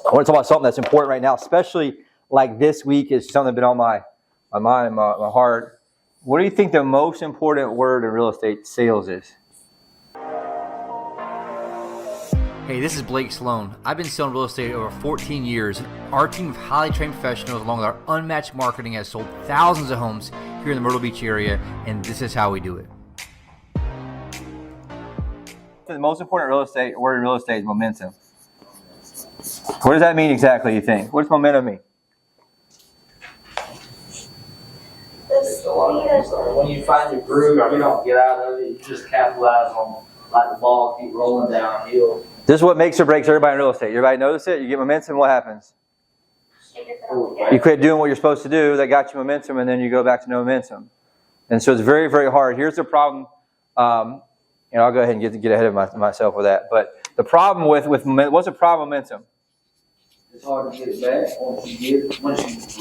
I want to talk about something that's important right now, especially like this week is something that's been on my mind, my heart. What do you think the most important word in real estate sales is? Hey, this is Blake Sloan. I've been selling real estate over 14 years. Our team of highly trained professionals, along with our unmatched marketing, has sold thousands of homes here in the Myrtle Beach area, and this is how we do it. The most important word in real estate is momentum. What does that mean exactly, you think? What does momentum mean? When you find your groove, you don't get out of it. You just capitalize on, like the ball keep rolling downhill. This is what makes or breaks everybody in real estate. Everybody notice it? You get momentum, what happens? You quit doing what you're supposed to do, that got you momentum, and then you go back to no momentum. And so it's very, very hard. Here's the problem. I'll go ahead and get ahead of myself with that. But the problem with what's the problem with momentum? It's hard to get it back once you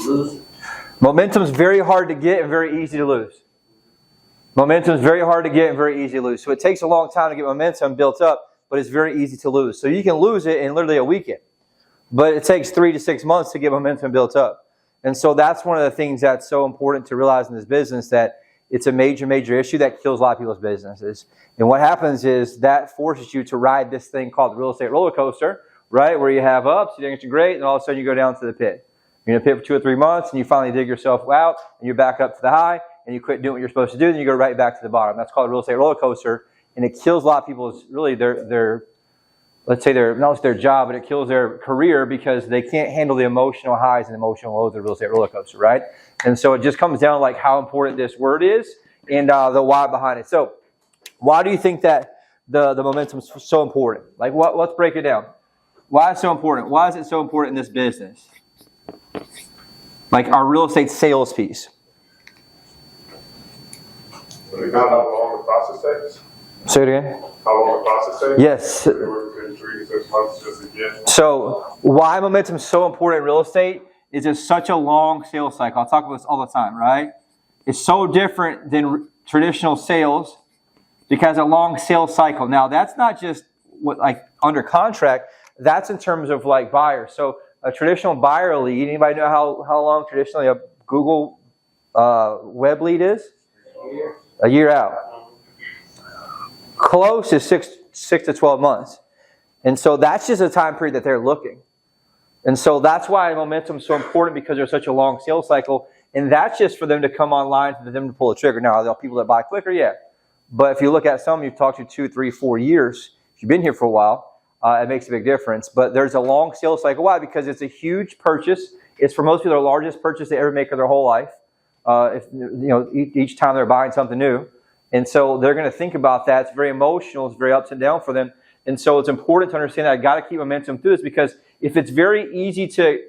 lose it. Momentum is very hard to get and very easy to lose. Momentum is very hard to get and very easy to lose. So it takes a long time to get momentum built up, but it's very easy to lose. So you can lose it in literally a weekend, but it takes 3 to 6 months to get momentum built up. And so that's one of the things that's so important to realize in this business, that it's a major, major issue that kills a lot of people's businesses. And what happens is that forces you to ride this thing called the real estate roller coaster, right? Where you have ups, you think it's great, and all of a sudden you go down to the pit. You're in the pit for 2 or 3 months, and you finally dig yourself out, and you're back up to the high, and you quit doing what you're supposed to do, and you go right back to the bottom. That's called a real estate roller coaster, and it kills a lot of people's, really, let's say not just their job, but it kills their career because they can't handle the emotional highs and emotional lows of the real estate roller coaster, right? And so it just comes down to like how important this word is and the why behind it. So why do you think that the momentum is so important? Like, let's break it down. Why is it so important? Why is it so important in this business? Like our real estate sales piece. How long the process takes? Say it again. How long the process takes? Yes. 3 to 6 months just to get. So why momentum is so important in real estate is it's such a long sales cycle. I talk about this all the time, right? It's so different than traditional sales because a long sales cycle. Now that's not just what like under contract. That's in terms of like buyers. So a traditional buyer lead. Anybody know how long traditionally a Google web lead is? A year out. Close is 6 to 12 months. And so that's just a time period that they're looking. And so that's why momentum is so important, because there's such a long sales cycle. And that's just for them to come online, for them to pull the trigger. Now, are there people that buy quicker? Yeah. But if you look at some you've talked to 2, 3, 4 years, if you've been here for a while, it makes a big difference. But there's a long sales cycle. Why? Because it's a huge purchase. It's for most people the largest purchase they ever make of their whole life. Each time they're buying something new. And so they're going to think about that. It's very emotional. It's very ups and downs for them. And so it's important to understand that I got to keep momentum through this, because if it's very easy to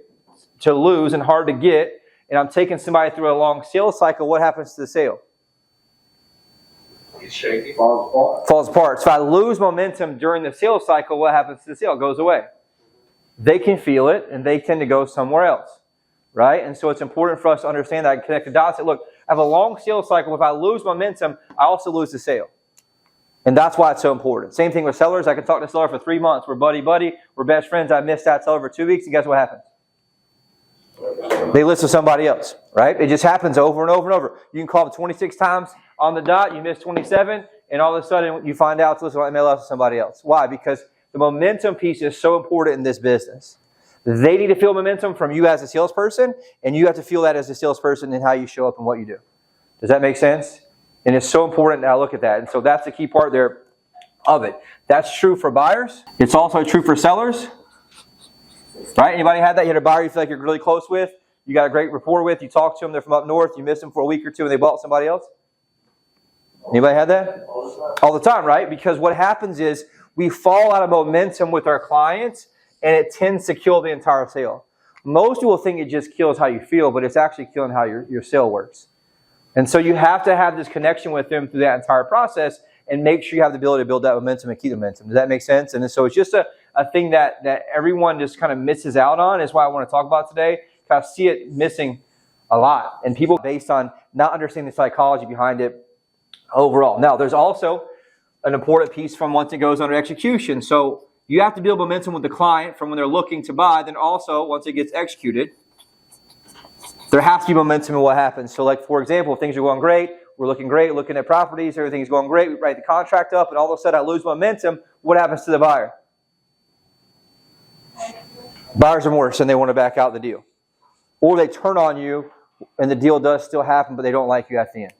lose and hard to get, and I'm taking somebody through a long sales cycle, what happens to the sale? It's shaky. Falls apart. So if I lose momentum during the sales cycle, what happens to the sale? It goes away. They can feel it, and they tend to go somewhere else, right? And so it's important for us to understand that I can connect the dots. That, look, I have a long sales cycle. If I lose momentum, I also lose the sale. And that's why it's so important. Same thing with sellers. I can talk to a seller for 3 months. We're buddy-buddy. We're best friends. I missed that seller for 2 weeks, and guess what happens? They list with somebody else, right? It just happens over and over and over. You can call them 26 times on the dot. You miss 27, and all of a sudden you find out it's listed on MLS with somebody else. Why? Because the momentum piece is so important in this business. They need to feel momentum from you as a salesperson, and you have to feel that as a salesperson in how you show up and what you do. Does that make sense? And it's so important to look at that. And so that's the key part there of it. That's true for buyers. It's also true for sellers. Right? Anybody had that? You had a buyer you feel like you're really close with, you got a great rapport with, you talk to them, they're from up north, you miss them for a week or two, and they bought somebody else? Anybody had that? All the time, right? Because what happens is we fall out of momentum with our clients, and it tends to kill the entire sale. Most people think it just kills how you feel, but it's actually killing how your sale works. And so you have to have this connection with them through that entire process and make sure you have the ability to build that momentum and keep the momentum. Does that make sense? And so it's just a thing that everyone just kind of misses out on. Is why I want to talk about today. I see it missing a lot. And people, based on not understanding the psychology behind it overall. Now, there's also an important piece from once it goes under execution. So you have to build momentum with the client from when they're looking to buy. Then also, once it gets executed, there has to be momentum in what happens. So like, for example, if things are going great, we're looking great, looking at properties, everything's going great, we write the contract up, and all of a sudden I lose momentum, what happens to the buyer? Buyer's remorse, and they want to back out the deal. Or they turn on you, and the deal does still happen, but they don't like you at the end.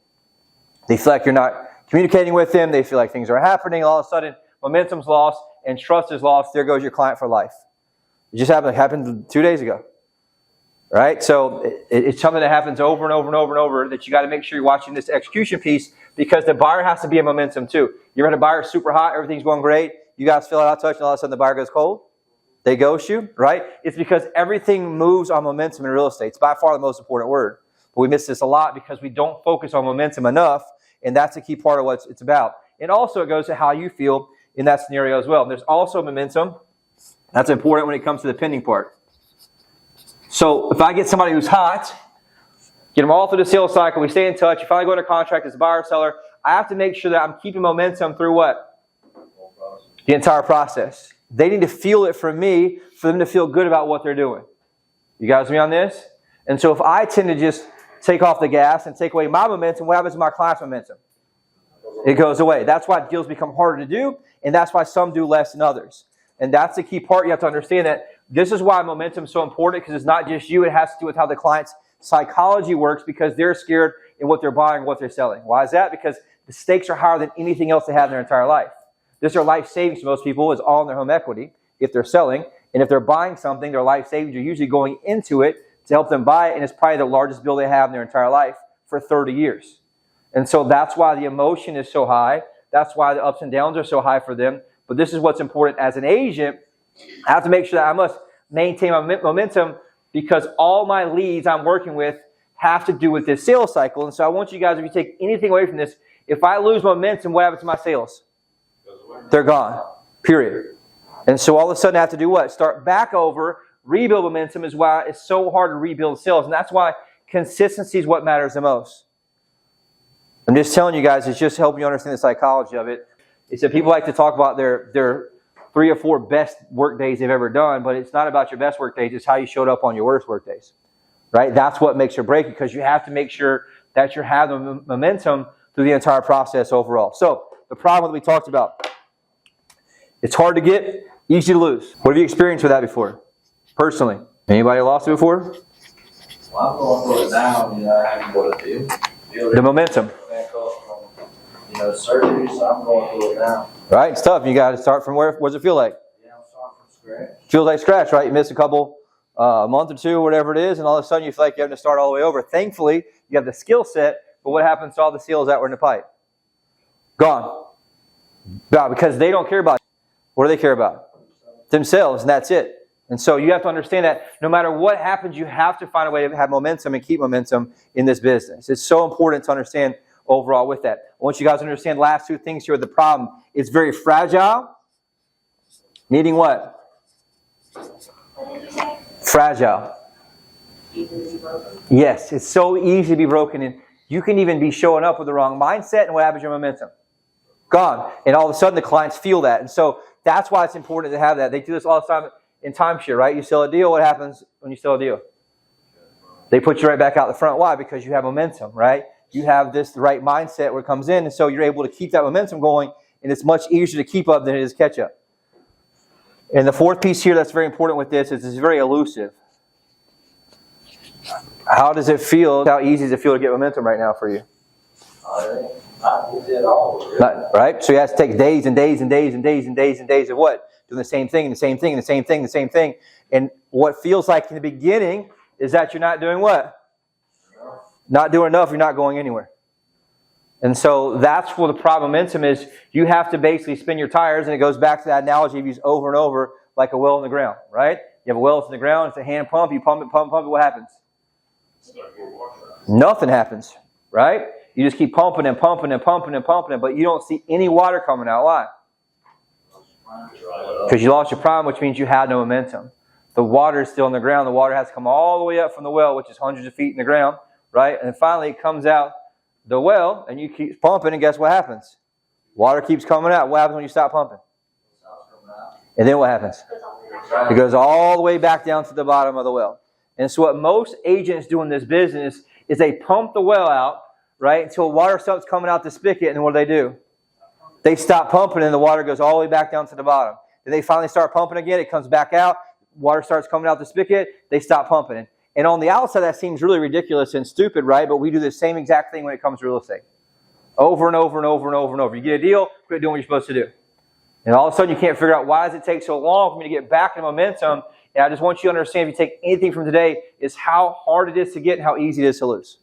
They feel like you're not communicating with them, they feel like things are happening, all of a sudden momentum's lost, and trust is lost, there goes your client for life. It just happened 2 days ago. Right? So it's something that happens over and over and over and over that you got to make sure you're watching this execution piece, because the buyer has to be in momentum too. You ever had a buyer super hot, everything's going great, you guys feel out of touch, and all of a sudden the buyer goes cold? They ghost you, right? It's because everything moves on momentum in real estate. It's by far the most important word. But we miss this a lot because we don't focus on momentum enough, and that's a key part of what it's about. And also it goes to how you feel in that scenario as well. There's also momentum. That's important when it comes to the pending part. So if I get somebody who's hot, get them all through the sales cycle, we stay in touch, you finally go into contract as a buyer or seller, I have to make sure that I'm keeping momentum through what? The entire process. They need to feel it from me for them to feel good about what they're doing. You guys with me on this? And so if I tend to just take off the gas and take away my momentum, what happens to my client's momentum? It goes away. That's why deals become harder to do, and that's why some do less than others. And that's the key part. You have to understand that this is why momentum is so important, because it's not just you. It has to do with how the client's psychology works, because they're scared in what they're buying, what they're selling. Why is that? Because the stakes are higher than anything else they have in their entire life. This is their life savings to most people, is all in their home equity if they're selling. And if they're buying something, their life savings are usually going into it to help them buy it, and it's probably the largest bill they have in their entire life for 30 years. And so that's why the emotion is so high. That's why the ups and downs are so high for them. But this is what's important. As an agent, I have to make sure that I must maintain my momentum, because all my leads I'm working with have to do with this sales cycle. And so I want you guys, if you take anything away from this, if I lose momentum, what happens to my sales? They're gone. Period. And so all of a sudden I have to do what? Start back over. Rebuild momentum is why it's so hard to rebuild sales. And that's why consistency is what matters the most. I'm just telling you guys, it's just helping you understand the psychology of it. It's that people like to talk about their 3 or 4 best work days they've ever done, but it's not about your best work days, it's how you showed up on your worst work days. Right? That's what makes or break it, because you have to make sure that you're having momentum through the entire process overall. So, the problem that we talked about. It's hard to get, easy to lose. What have you experienced with that before? Personally? Anybody lost it before? Well, I'm going through it now, I have to go to field. The momentum. Back up from, surgery, so I'm going through it now. Right? It's tough. You got to start from where? What does it feel like? Yeah, I'm starting from scratch. Feels like scratch, right? You miss a couple, a month or two, whatever it is, and all of a sudden you feel like you have to start all the way over. Thankfully, you have the skill set, but what happens to all the seals that were in the pipe? Gone. Gone, because they don't care about you. What do they care about? Themselves, and that's it. And so you have to understand that no matter what happens, you have to find a way to have momentum and keep momentum in this business. It's so important to understand overall with that. I want you guys to understand the last 2 things here are the problem. It's very fragile. Needing what? Fragile. Yes, it's so easy to be broken. And you can even be showing up with the wrong mindset, and what happens to your momentum? Gone. And all of a sudden the clients feel that. And so that's why it's important to have that. They do this all the time in timeshare, right? You sell a deal, what happens when you sell a deal? They put you right back out the front. Why? Because you have momentum, right? You have the right mindset where it comes in, and so you're able to keep that momentum going, and it's much easier to keep up than it is catch up. And the 4th piece here that's very important with this is it's very elusive. How does it feel? How easy does it feel to get momentum right now for you? Right? So you have to take days and days and days and days and days and days of what? Doing the same thing and the same thing and the same thing and the same thing. And what feels like in the beginning is that you're not doing what? Not doing enough, you're not going anywhere. And so that's where the problem momentum is. You have to basically spin your tires, and it goes back to that analogy you've used over and over, like a well in the ground, right? You have a well in the ground, it's a hand pump, you pump it, what happens? Nothing happens, right? You just keep pumping and pumping and pumping and pumping it, but you don't see any water coming out. Why? Because you lost your prime, which means you had no momentum. The water is still in the ground. The water has to come all the way up from the well, which is hundreds of feet in the ground, right? And finally it comes out the well, and you keep pumping, and guess what happens? Water keeps coming out. What happens when you stop pumping? And then what happens? It goes all the way back down to the bottom of the well. And so what most agents do in this business is they pump the well out, right, until water starts coming out the spigot, and then what do? They stop pumping, and the water goes all the way back down to the bottom. Then they finally start pumping again. It comes back out. Water starts coming out the spigot. They stop pumping. And on the outside, that seems really ridiculous and stupid, right? But we do the same exact thing when it comes to real estate. Over and over and over and over and over. You get a deal, quit doing what you're supposed to do. And all of a sudden, you can't figure out why does it take so long for me to get back in momentum. And I just want you to understand, if you take anything from today, is how hard it is to get and how easy it is to lose.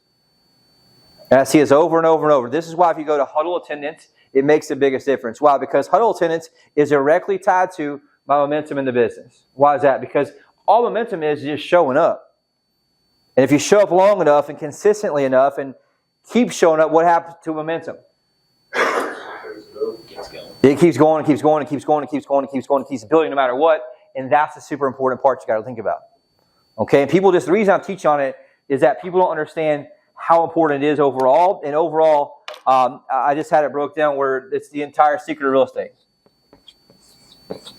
And I see this over and over and over. This is why if you go to huddle attendance, it makes the biggest difference. Why? Because huddle attendance is directly tied to my momentum in the business. Why is that? Because all momentum is just showing up. And if you show up long enough and consistently enough and keep showing up, what happens to momentum? It keeps going and keeps going and keeps going and keeps going and keeps going and keeps building no matter what. And that's the super important part you got to think about. Okay? And people just, the reason I'm teaching on it is that people don't understand how important it is overall. And overall, I just had it broke down where it's the entire secret of real estate.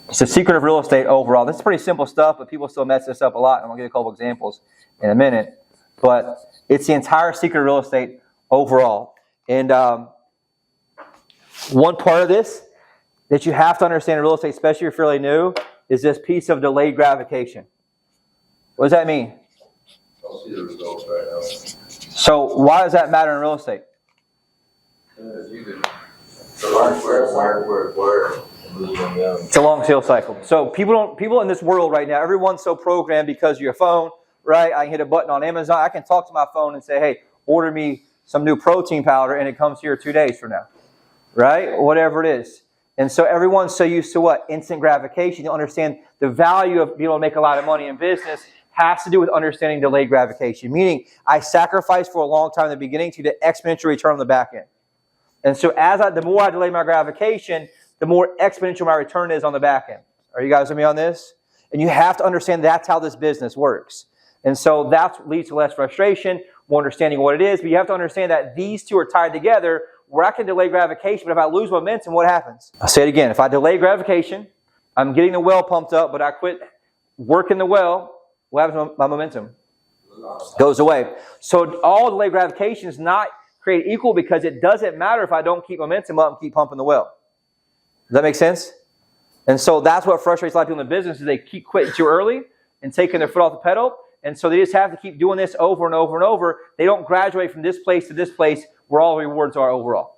It's the secret of real estate overall. This is pretty simple stuff, but people still mess this up a lot. I'm going to give a couple examples in a minute. But it's the entire secret of real estate overall. And one part of this that you have to understand in real estate, especially if you're fairly new, is this piece of delayed gratification. What does that mean? I'll see the results right now. So why does that matter in real estate? You could learn where, and lose momentum. It's a long sales cycle. So people in this world right now, everyone's so programmed because of your phone, right? I can hit a button on Amazon. I can talk to my phone and say, hey, order me some new protein powder, and it comes here 2 days from now, right? Whatever it is. And so everyone's so used to what? Instant gratification. You understand the value of being able to make a lot of money in business has to do with understanding delayed gratification, meaning I sacrificed for a long time in the beginning to get exponential return on the back end. And so the more I delay my gratification, the more exponential my return is on the back end. Are you guys with me on this? And you have to understand that's how this business works. And so that leads to less frustration, more understanding what it is. But you have to understand that these two are tied together where I can delay gratification, but if I lose momentum, what happens? I'll say it again. If I delay gratification, I'm getting the well pumped up, but I quit working the well, what happens to my momentum? Goes away. So all delayed gratification is not created equal because it doesn't matter if I don't keep momentum up and keep pumping the well. Does that make sense? And so that's what frustrates a lot of people in the business is they keep quitting too early and taking their foot off the pedal. And so they just have to keep doing this over and over and over. They don't graduate from this place to this place where all the rewards are overall.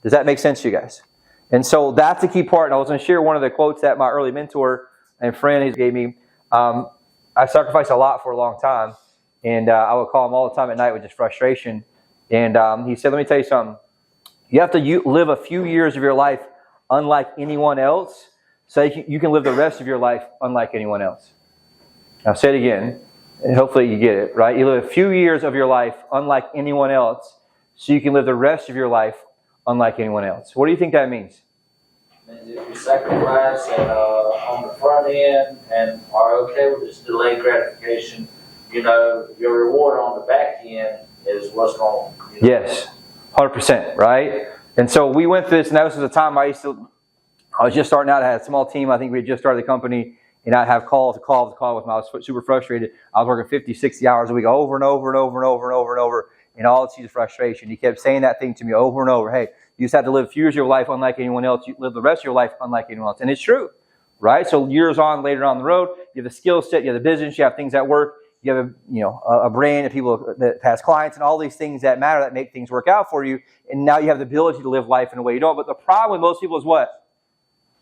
Does that make sense to you guys? And so that's the key part. And I was going to share one of the quotes that my early mentor and friend gave me. I sacrificed a lot for a long time. And I would call him all the time at night with just frustration. And he said, let me tell you something. You have to live a few years of your life unlike anyone else so you can live the rest of your life unlike anyone else. I'll say it again. And hopefully you get it, right? You live a few years of your life unlike anyone else so you can live the rest of your life unlike anyone else. What do you think that means? If you sacrifice on the front end and are okay with this delayed gratification, your reward on the back end is what's going on. Yes, 100%, right? And so we went through this, and that was the time I was just starting out. I had a small team. I think we had just started the company. And I'd have call with me. I was super frustrated. I was working 50, 60 hours a week over and over and over and over and over and over. And all it's frustration. He kept saying that thing to me over and over. Hey, you just have to live a few years of your life unlike anyone else. You live the rest of your life unlike anyone else. And it's true, right? So years on, later on the road, you have the skill set, you have the business, you have things that work. You have a brand of people that has clients and all these things that matter that make things work out for you. And now you have the ability to live life in a way you don't. But the problem with most people is what?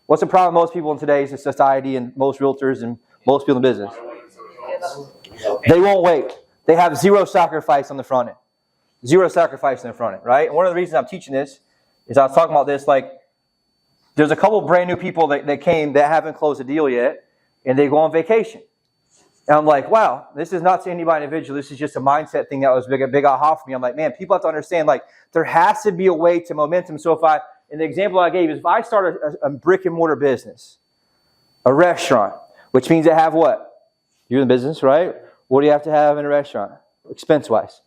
What's the problem with most people in today's society and most realtors and most people in business? They won't wait. They have zero sacrifice on the front end. Zero sacrifice on the front end, right? And one of the reasons I'm teaching this is I was talking about this, like, there's a couple brand new people that came that haven't closed a deal yet, and they go on vacation. And I'm like, wow, this is not to anybody individual. This is just a mindset thing that was a big aha for me. I'm like, man, people have to understand, like, there has to be a way to momentum. So and the example I gave is if I start a brick and mortar business, a restaurant, which means I have what? You're in the business, right? What do you have to have in a restaurant, expense-wise?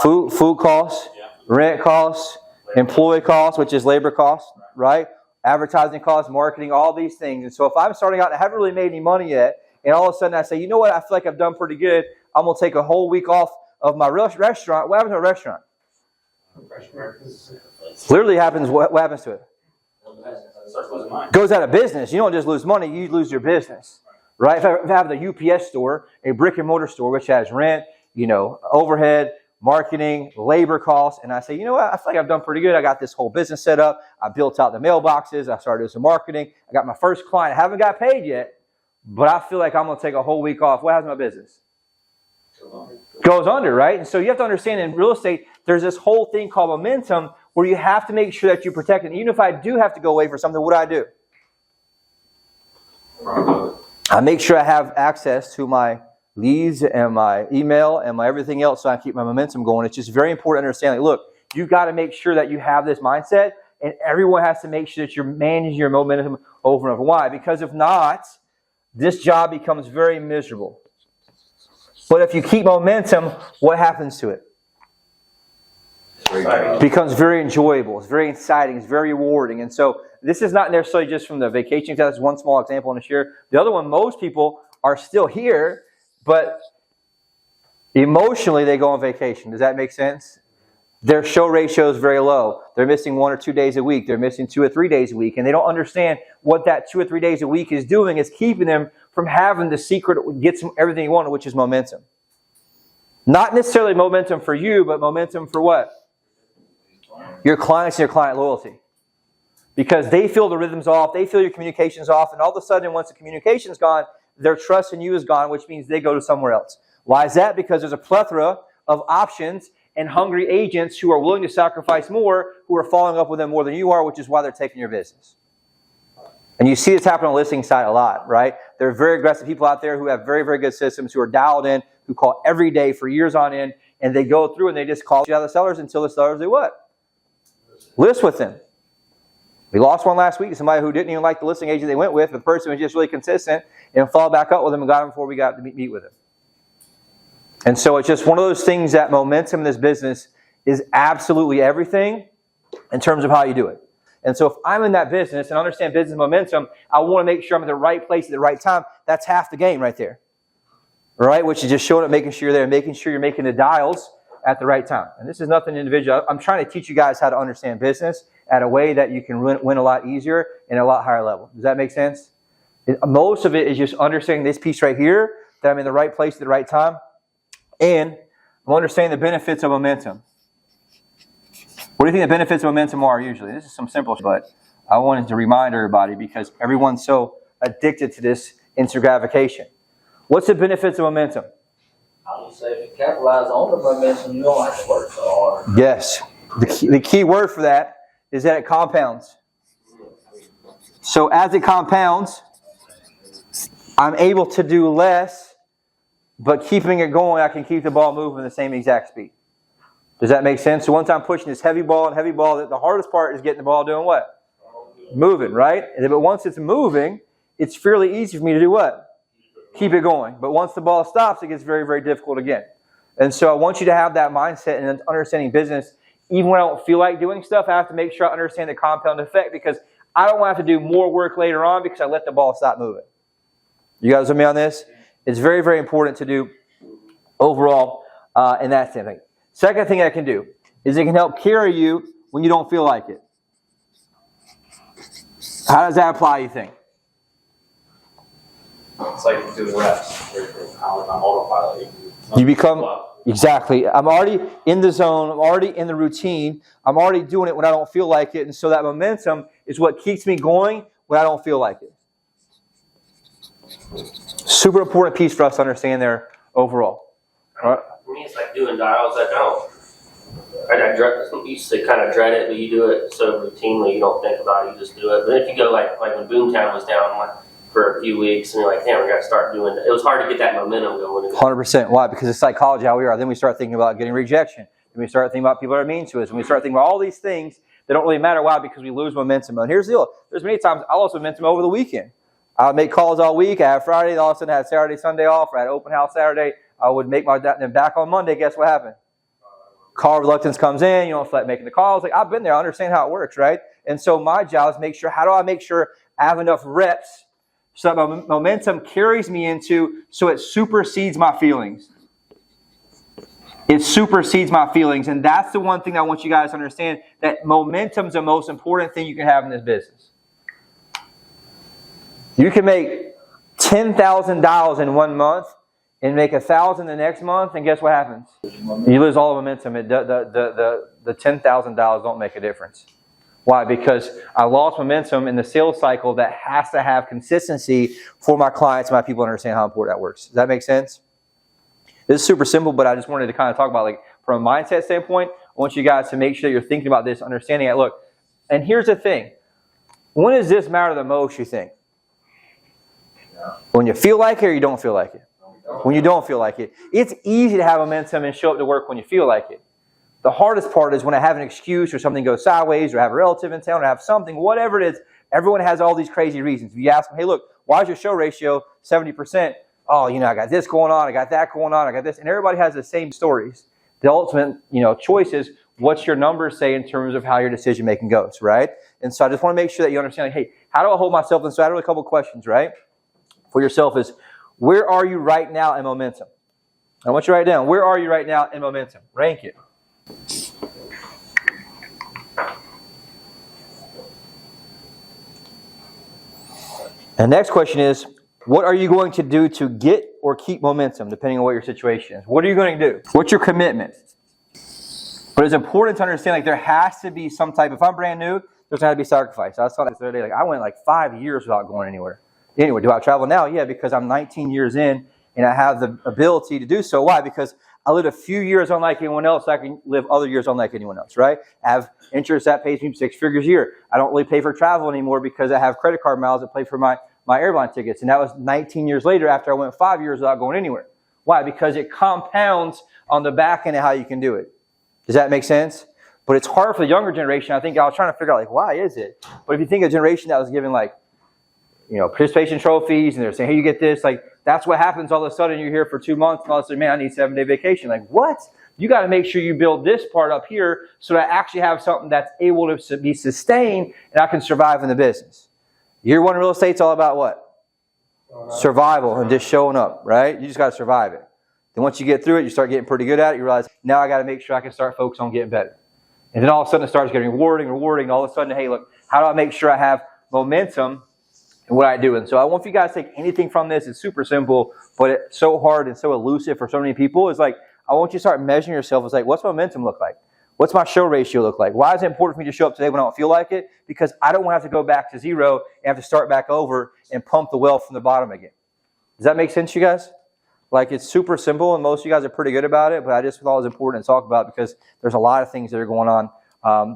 Food costs, rent costs, employee costs, which is labor costs, right? advertising costs, marketing, all these things. And so if I'm starting out and I haven't really made any money yet, and all of a sudden I say, you know what, I feel like I've done pretty good, I'm going to take a whole week off of my restaurant. What happens to a restaurant? Literally happens, what happens to it? Goes out of business. You don't just lose money, you lose your business. Right? If I have the UPS store, a brick and mortar store, which has rent, overhead, marketing, labor costs, and I say, you know what, I feel like I've done pretty good. I got this whole business set up. I built out the mailboxes. I started doing some marketing. I got my first client. I haven't got paid yet, but I feel like I'm going to take a whole week off. What happens to my business? Goes under, right? And so you have to understand in real estate, there's this whole thing called momentum where you have to make sure that you protect it. And even if I do have to go away for something, what do? I make sure I have access to my leads and my email and my everything else so I keep my momentum going. It's just very important to understand, like, look, you've got to make sure that you have this mindset, and everyone has to make sure that you're managing your momentum over and over. Why? Because if not, this job becomes very miserable. But if you keep momentum, what happens to it? It becomes very enjoyable. It's very exciting. It's very rewarding. And so this is not necessarily just from the vacation. That's one small example in a share. The other one, most people are still here, but emotionally they go on vacation. Does that make sense? Their show ratio is very low. They're missing 1 or 2 days a week. They're missing 2 or 3 days a week. And they don't understand what that 2 or 3 days a week is doing. Is keeping them from having the secret that gets them everything you want, which is momentum. Not necessarily momentum for you, but momentum for what? Your clients and your client loyalty. Because they feel the rhythm's off, they feel your communication's off, and all of a sudden, once the communication's gone, their trust in you is gone, which means they go to somewhere else. Why is that? Because there's a plethora of options and hungry agents who are willing to sacrifice more, who are following up with them more than you are, which is why they're taking your business. And you see this happen on the listing side a lot, right? There are very aggressive people out there who have very, very good systems, who are dialed in, who call every day for years on end, and they go through and they just call the sellers until the sellers do what? List with them. We lost one last week, somebody who didn't even like the listing agent they went with, but the person was just really consistent, and followed back up with them and got him before we got to meet with him. And so it's just one of those things that momentum in this business is absolutely everything in terms of how you do it. And so if I'm in that business and understand business momentum, I want to make sure I'm at the right place at the right time. That's half the game right there. All right? Which is just showing up, making sure you're there, making sure you're making the dials at the right time. And this is nothing individual. I'm trying to teach you guys how to understand business at a way that you can win a lot easier and at a lot higher level. Does that make sense? Most of it is just understanding this piece right here, that I'm in the right place at the right time, and I'm understanding the benefits of momentum. What do you think the benefits of momentum are usually? This is some simple, but I wanted to remind everybody because everyone's so addicted to this instant gratification. What's the benefits of momentum? I would say if you capitalize on the momentum, you don't have to work so hard. Yes. The key word for that is that it compounds. So as it compounds, I'm able to do less, but keeping it going, I can keep the ball moving the same exact speed. Does that make sense? So once I'm pushing this heavy ball, the hardest part is getting the ball doing what? Moving, right? But once it's moving, it's fairly easy for me to do what? Keep it going. But once the ball stops, it gets very, very difficult again. And so I want you to have that mindset and understanding business. Even when I don't feel like doing stuff, I have to make sure I understand the compound effect because I don't want to have to do more work later on because I let the ball stop moving. You guys with me on this? It's very, very important to do overall in that standpoint. Second thing I can do is it can help carry you when you don't feel like it. How does that apply, you think? It's like doing reps. I'm autopilot. You become, exactly. I'm already in the zone. I'm already in the routine. I'm already doing it when I don't feel like it. And so that momentum is what keeps me going when I don't feel like it. Super important piece for us to understand there overall. All right. For me, it's like doing dials. I used to kind of dread it, but you do it so routinely, you don't think about it, you just do it. But if you go like when Boomtown was down for a few weeks, and you're like, damn, we got to start doing it. It was hard to get that momentum going. 100%. Why? Because it's psychology how we are. Then we start thinking about getting rejection. Then we start thinking about people that are mean to us. And we start thinking about all these things that don't really matter. Why? Because we lose momentum. And here's the deal. There's many times I lost momentum over the weekend. I would make calls all week. I had Friday, all of a sudden I had Saturday, Sunday off. I had open house Saturday. I would make then back on Monday. Guess what happened? Call reluctance comes in. You don't feel like making the calls. Like I've been there. I understand how it works, right? And so my job is make sure, how do I make sure I have enough reps so that my momentum carries me into, so it supersedes my feelings. It supersedes my feelings. And that's the one thing I want you guys to understand, that momentum is the most important thing you can have in this business. You can make $10,000 in 1 month and make $1,000 the next month, and guess what happens? You lose all the momentum. The $10,000 don't make a difference. Why? Because I lost momentum in the sales cycle that has to have consistency for my clients and my people to understand how important that works. Does that make sense? This is super simple, but I just wanted to kind of talk about, like, from a mindset standpoint, I want you guys to make sure that you're thinking about this, understanding it. Look, and here's the thing. When does this matter the most, you think? When you feel like it or you don't feel like it? When you don't feel like it. It's easy to have momentum and show up to work when you feel like it. The hardest part is when I have an excuse or something goes sideways or I have a relative in town or I have something, whatever it is, everyone has all these crazy reasons. If you ask them, hey, look, why is your show ratio 70%? Oh, I got this going on, I got that going on, I got this. And everybody has the same stories. The ultimate, choice is, what's your numbers say in terms of how your decision making goes, right? And so I just want to make sure that you understand, like, hey, how do I hold myself? And so I have a couple questions, right? For yourself is, where are you right now in momentum? I want you to write down, where are you right now in momentum? Rank it. And the next question is, what are you going to do to get or keep momentum, depending on what your situation is? What are you going to do? What's your commitment? But it's important to understand, like, there has to be some type, if I'm brand new, there's going to be sacrifice. I was talking the other day, like, I went like 5 years without going anywhere. Anyway, do I travel now? Yeah, because I'm 19 years in and I have the ability to do so. Why? Because I lived a few years unlike anyone else. I can live other years unlike anyone else, right? I have insurance that pays me 6 figures a year. I don't really pay for travel anymore because I have credit card miles that pay for my airline tickets. And that was 19 years later after I went 5 years without going anywhere. Why? Because it compounds on the back end of how you can do it. Does that make sense? But it's hard for the younger generation. I think I was trying to figure out, like, why is it? But if you think of a generation that was given, like, participation trophies, and they're saying, hey, you get this, like, that's what happens all of a sudden. You're here for 2 months, and all of a sudden, man, I need 7-day vacation. Like, what? You got to make sure you build this part up here so that I actually have something that's able to be sustained and I can survive in the business. Year one in real estate's all about what? Survival and just showing up, right? You just got to survive it. Then once you get through it, you start getting pretty good at it. You realize, now I got to make sure I can start focusing on getting better. And then all of a sudden, it starts getting rewarding. And all of a sudden, hey, look, how do I make sure I have momentum in what I do? And so I want you guys to take anything from this. It's super simple, but it's so hard and so elusive for so many people. It's like, I want you to start measuring yourself. It's like, what's momentum look like? What's my show ratio look like? Why is it important for me to show up today when I don't feel like it? Because I don't want to have to go back to zero and have to start back over and pump the well from the bottom again. Does that make sense, you guys? Like, it's super simple, and most of you guys are pretty good about it, but I just thought it was important to talk about because there's a lot of things that are going on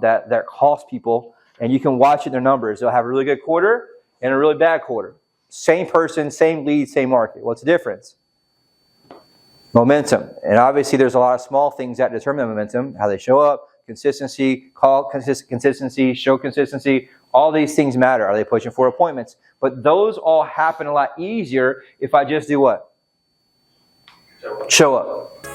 that cost people, and you can watch it in their numbers. They'll have a really good quarter and a really bad quarter. Same person, same lead, same market. What's the difference? Momentum. And obviously there's a lot of small things that determine momentum, how they show up, consistency, consistency, show consistency. All these things matter. Are they pushing for appointments? But those all happen a lot easier if I just do what? Show up.